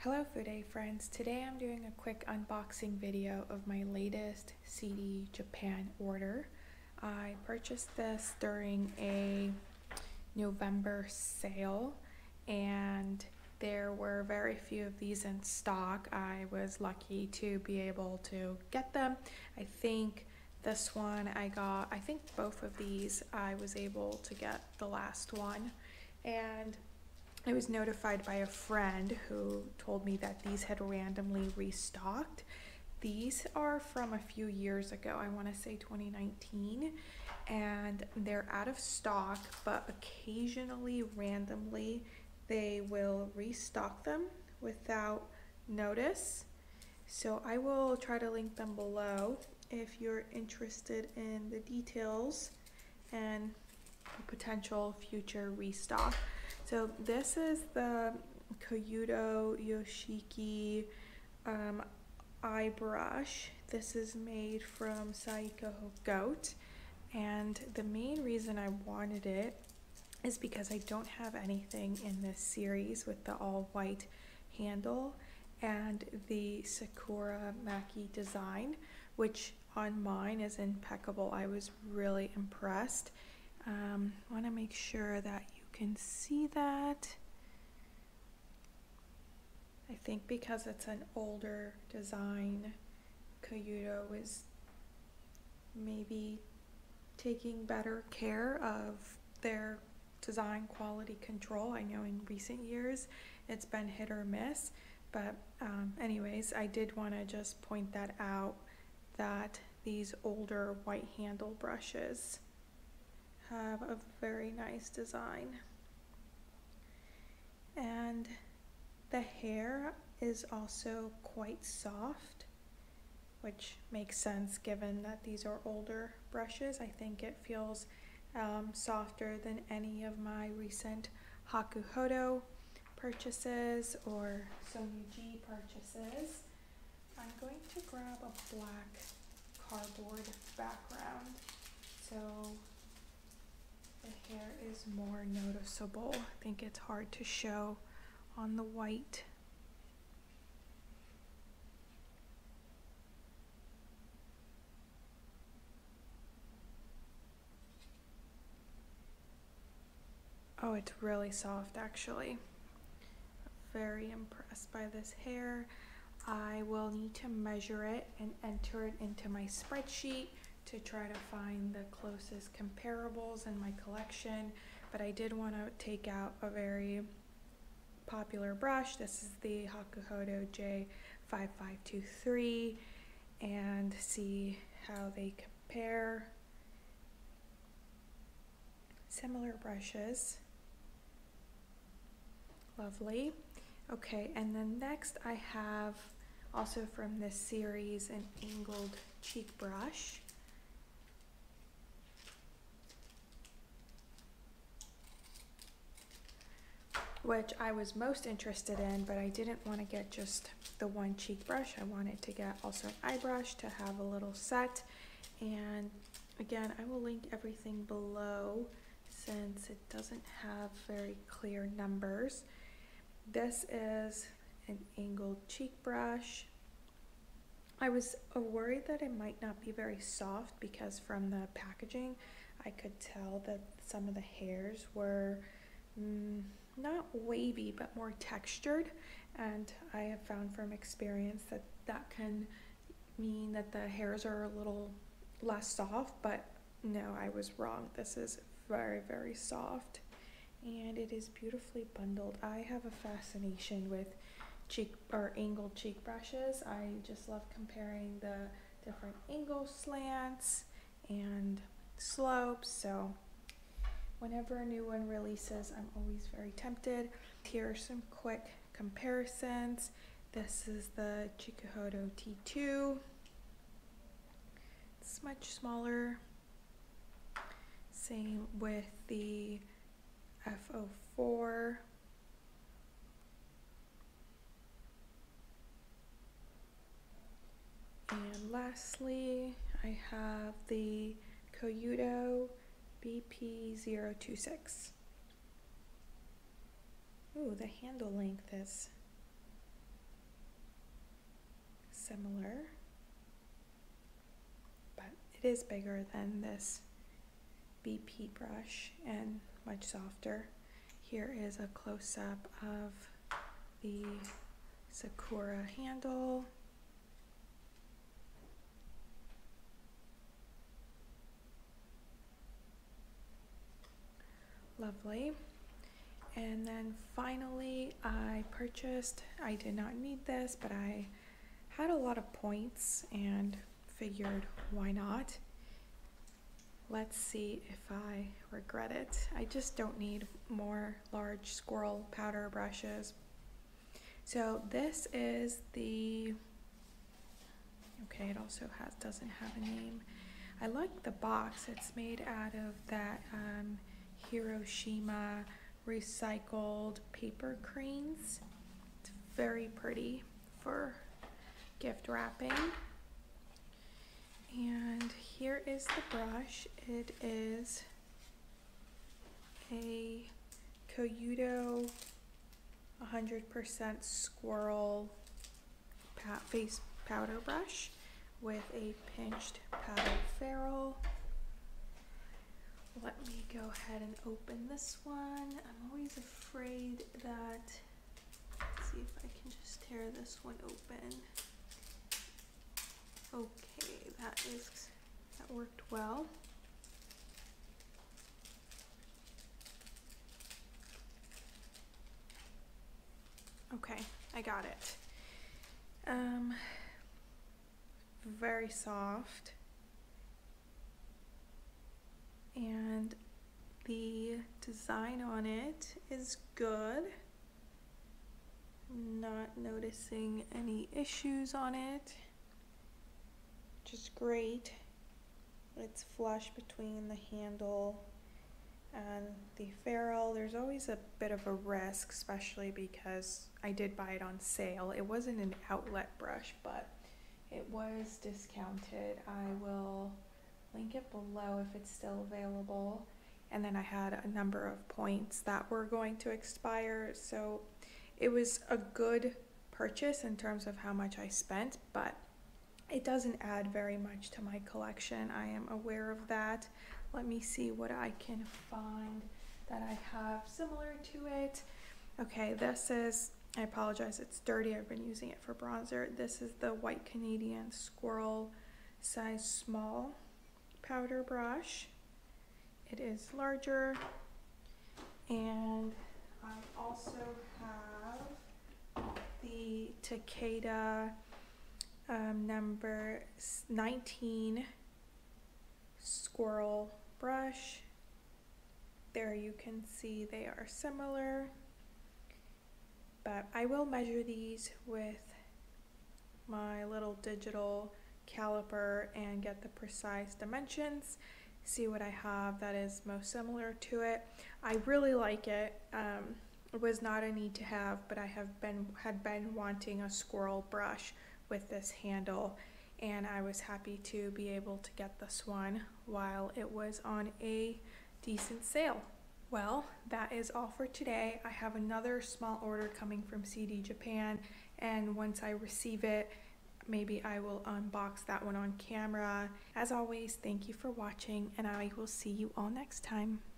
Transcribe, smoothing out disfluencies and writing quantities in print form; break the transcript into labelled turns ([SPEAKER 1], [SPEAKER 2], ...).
[SPEAKER 1] Hello Fude friends, today I'm doing a quick unboxing video of my latest CDJapan order. I purchased this during a November sale and there were very few of these in stock. I was lucky to be able to get them. I think this one I got, I think both of these I was able to get the last one, and I was notified by a friend who told me that these had randomly restocked. These are from a few years ago, I want to say 2019, and they're out of stock, but occasionally, randomly, they will restock them without notice. So I will try to link them below if you're interested in the details and potential future restock. So this is the Koyudo Yoshiki eye brush. This is made from Saiko goat, and the main reason I wanted it is because I don't have anything in this series with the all white handle and the Sakura Makie design, which on mine is impeccable. I was really impressed. Want to make sure that you can see that. I think because it's an older design, Koyudo is maybe taking better care of their design quality control. I know in recent years it's been hit or miss, but anyways, I did want to just point that out, that these older white handle brushes have a very nice design. And the hair is also quite soft, which makes sense given that these are older brushes. I think it feels softer than any of my recent Hakuhodo purchases or Sonyuji purchases. I'm going to grab a black cardboard background so the hair is more noticeable. I think it's hard to show on the white. Oh, it's really soft actually. Very impressed by this hair. I will need to measure it and enter it into my spreadsheet to try to find the closest comparables in my collection, but I did want to take out a very popular brush. This is the Hakuhodo J5523 and see how they compare. Similar brushes. Lovely. Okay, and then next I have also from this series an angled cheek brush. Which I was most interested in, but I didn't want to get just the one cheek brush. I wanted to get also an eye brush to have a little set. And again, I will link everything below since it doesn't have very clear numbers. This is an angled cheek brush. I was worried that it might not be very soft because from the packaging, I could tell that some of the hairs were not wavy but more textured, and I have found from experience that that can mean that the hairs are a little less soft, but no, I was wrong. This is very, very soft and it is beautifully bundled. I have a fascination with cheek or angled cheek brushes. I just love comparing the different angle slants and slopes, so whenever a new one releases, I'm always very tempted. Here are some quick comparisons. This is the Chikuhodo T2. It's much smaller. Same with the F04. And lastly, I have the Koyudo BP026. Ooh, the handle length is similar, but it is bigger than this BP brush and much softer. Here is a close-up of the Sakura handle. Lovely. And then finally I did not need this, but I had a lot of points and figured why not. Let's see if I regret it. I just don't need more large squirrel powder brushes. So this is the, okay, it also doesn't have a name. I like the box. It's made out of that Hiroshima recycled paper cranes. It's very pretty for gift wrapping. And here is the brush. It is a Koyudo 100% squirrel face powder brush with a pinched paddle ferrule. Let me go ahead and open this one. I'm always afraid that, let's see if I can just tear this one open. Okay, that worked well. Okay, I got it. Very soft. And the design on it is good. Not noticing any issues on it. Just great. It's flush between the handle and the ferrule. There's always a bit of a risk, especially because I did buy it on sale. It wasn't an outlet brush, but it was discounted. I will link it below if it's still available. And then I had a number of points that were going to expire, so it was a good purchase in terms of how much I spent, but it doesn't add very much to my collection. I am aware of that. Let me see what I can find that I have similar to it. Okay, this is, I apologize, it's dirty. I've been using it for bronzer. This is the White Canadian Squirrel size small powder brush. It is larger, and I also have the Takeda number 19 squirrel brush. There you can see they are similar, but I will measure these with my little digital caliper and get the precise dimensions, see what I have that is most similar to it. I really like it. It was not a need to have, but I had been wanting a squirrel brush with this handle, and I was happy to be able to get this one while it was on a decent sale. Well, that is all for today. I have another small order coming from CDJapan, and once I receive it, maybe I will unbox that one on camera. As always, thank you for watching, and I will see you all next time.